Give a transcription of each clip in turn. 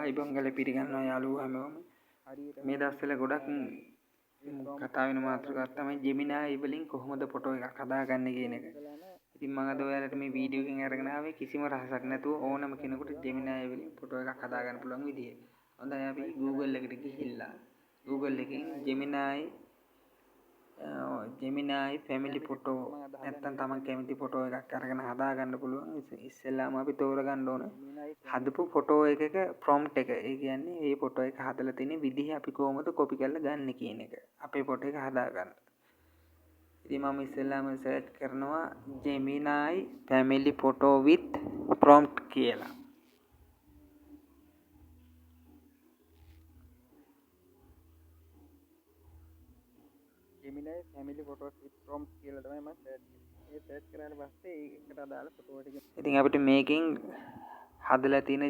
අයිබංගල පිරිගන්නවා යාළුවෝ හැමෝම. මේ දවස්වල ගොඩක් කතා වෙන මාතෘකාවක් තමයි ජෙමිනායි වලින් කොහොමද ෆොටෝ එකක් හදාගන්නේ කියන එක. ඉතින් මම අද ඔයාලට මේ වීඩියෝ එකෙන් අරගෙන ආවේ කිසිම රහසක් නැතුව ඕනම කෙනෙකුට ජෙමිනායි වලින් ෆොටෝ එකක් හදාගන්න පුළුවන් විදිය. හොඳයි අපි Google එකට ගිහිල්ලා Google එකෙන් ජෙමිනායි ෆැමිලි ෆොටෝ නැත්තම් තමන් කැමති ෆොටෝ එකක් අරගෙන හදාගන්න පුළුවන්. ඉස්සෙල්ලාම අපි තෝරගන්න ඕන හදපු ෆොටෝ එකක ප්‍රොම්ප්ට් එක. ඒ කියන්නේ මේ ෆොටෝ එක හදලා තියෙන විදිහ අපි කොහොමද කොපි කරලා ගන්න කියන එක. අපේ ෆොටෝ එක හදාගන්න. ඉතින් මම ඉස්සෙල්ලාම සර්ච් කරනවා ජෙමිනායි ෆැමිලි ෆොටෝ with prompt කියලා. ජෙමිනායි ෆැමිලි ෆොටෝස් with prompt කියලා තමයි මම සර්ච් කරාට පස්සේ ඒකට අදාළ ෆොටෝ ටික. ඉතින් අපිට මේකෙන් හදලා තියෙන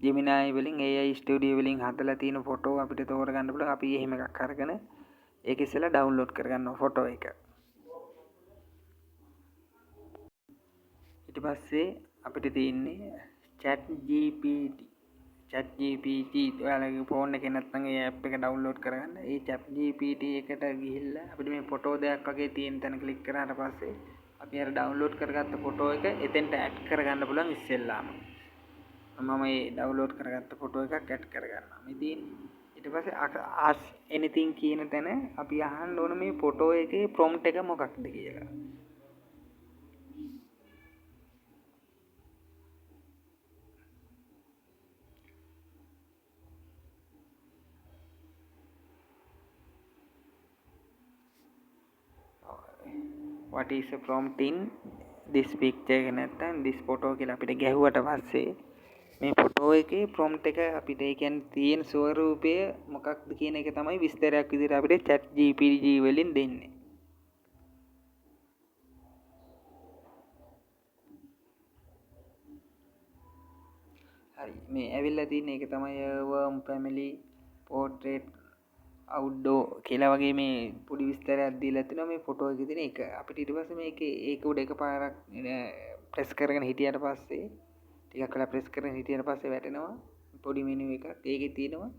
ජෙමිනායි වලින් AI ස්ටුඩියෝ වලින් හදලා තියෙන ෆොටෝ අපිට තෝරගන්න පුළුවන්. අපි එහෙම එකක් අරගෙන ඒක ඉස්සෙල්ලා ඩවුන්ලෝඩ් කරගන්නවා ෆොටෝ එක. ඊට පස්සේ අපිට තියෙන්නේ chat GPT ඔයාලගේ ෆෝන් එකේ නැත්නම් ඒ ඇප් එක ඩවුන්ලෝඩ් කරගන්න. ඒ chat GPT එකට ගිහිල්ලා අපිට මේ ෆොටෝ දෙයක් වගේ තියෙන තැන ක්ලික් කරාට පස්සේ අපි අර ඩවුන්ලෝඩ් කරගත්ත ෆොටෝ එක එතෙන්ට ඇඩ් කරගන්න පුළුවන් ඉස්සෙල්ලාම. මම මේ ඩවුන්ලෝඩ් කරගත්ත ෆොටෝ එකක් ඇඩ් කරගන්නවා. ඉතින් ඊට පස්සේ ask anything කියන තැන අපි අහන්න ඕන මේ ෆොටෝ එකේ ප්‍රොම්ප්ට් එක මොකක්ද කියලා. what is a prompt in this picture එක නැත්නම් this photo කියලා අපිට ගැහුවට පස්සේ මේ ෆොටෝ එකේ ප්‍රොම්ප්ට් එක අපිට ඒ කියන්නේ තියෙන ස්වරූපය මොකක්ද කියන එක තමයි විස්තරයක් විදිහට අපිට chat GPT වලින් දෙන්නේ. හරි මේ ඇවිල්ලා තියෙන එක තමයි worm family portrait outdoor කියලා වගේ මේ පොඩි විස්තරයක් දීලා තිනවා මේ ෆොටෝ එකේ තියෙන එක. අපිට ඊට පස්සේ මේකේ ඒක උඩ එකපාරක් ප්‍රෙස් කරගෙන හිටියට පස්සේ ටිකක් වෙලා ප්‍රෙස් කරගෙන හිටියට පස්සේ වැටෙනවා පොඩි මෙනු එකක්. ඒකේ තියෙනවා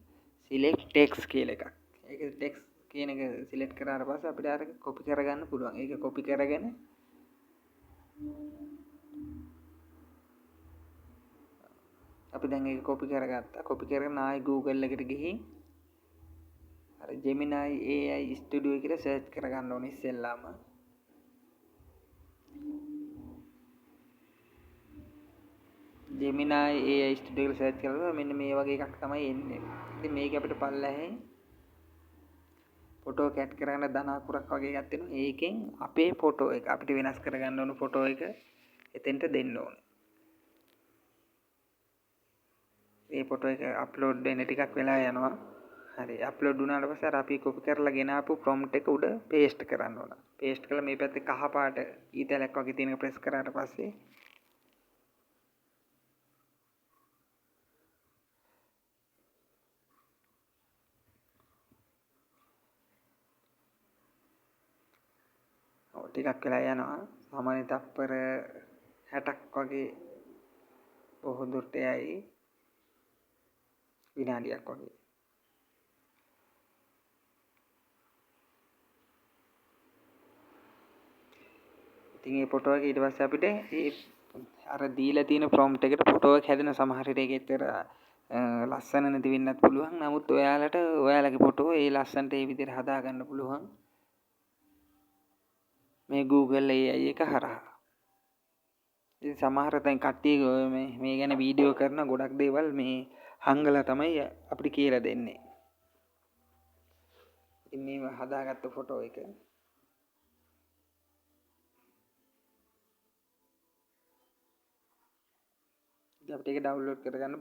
select text කියලා එකක්. ඒක text කියන එක select කරාට පස්සේ අපිට අර copy කරගන්න පුළුවන්. ඒක copy කරගෙන අපි දැන් ඒක copy කරගත්තා. copy කරගෙන ආයි Google එකට ගිහින් අර ජෙමිනායි AI ස්ටුඩියෝ කියලා සර්ච් කරගන්න ඕනේ ඉස්සෙල්ලාම. ජෙමිනායි AI ස්ටුඩියෝ කියලා සර්ච් කරලා මෙන්න මේ වගේ එකක් තමයි එන්නේ. ඉතින් මේක අපිට පල්ලෙහෙන් ෆොටෝ කැට් කරගෙන ධන අකුරක් වගේ එකක් තියෙනවා. ඒකෙන් අපේ ෆොටෝ එක අපිට වෙනස් කරගන්න ඕන ෆොටෝ එක එතෙන්ට දෙන්න ඕනේ. මේ ෆොටෝ එක අප්ලෝඩ් වෙන්න ටිකක් වෙලා යනවා. හරි අප්ලෝඩ් වුණාට පස්සේ අර අපි කොපි කරලා ගෙන ආපු ප්‍රොම්ප්ට් එක උඩ පේස්ට් කරන්න ඕන. පේස්ට් කළා මේ පැත්තේ කහ පාට ඊතලයක් වගේ තියෙනක ප්‍රෙස් කරාට පස්සේ ටිකක් වෙලා යනවා. සාමාන්‍ය තප්පර 60ක් වගේ බොහෝ දුරට යයි. විනාඩියක් වගේ. ඉතින් මේ ෆොටෝ එක ඊට පස්සේ අපිට ඒ අර දීලා තියෙන ප්‍රොම්ප්ට් එකට ෆොටෝ එක හැදෙන සමහර විට ඒකේතර ලස්සන නැති වෙන්නත් පුළුවන්. නමුත් ඔයාලට ඔයාලගේ ෆොටෝ ඒ ලස්සනට ඒ විදිහට හදා ගන්න පුළුවන්. මේ Google AI එක හරහා. ඉතින් සමහර දැන් කට්ටිය මේ ගැන වීඩියෝ කරන ගොඩක් දේවල් මේ හංගලා තමයි අපිට කියලා දෙන්නේ. ඉතින් මේ හදාගත්ත ෆොටෝ එක අපිට ඒක ඩවුන්ලෝඩ් කරගන්න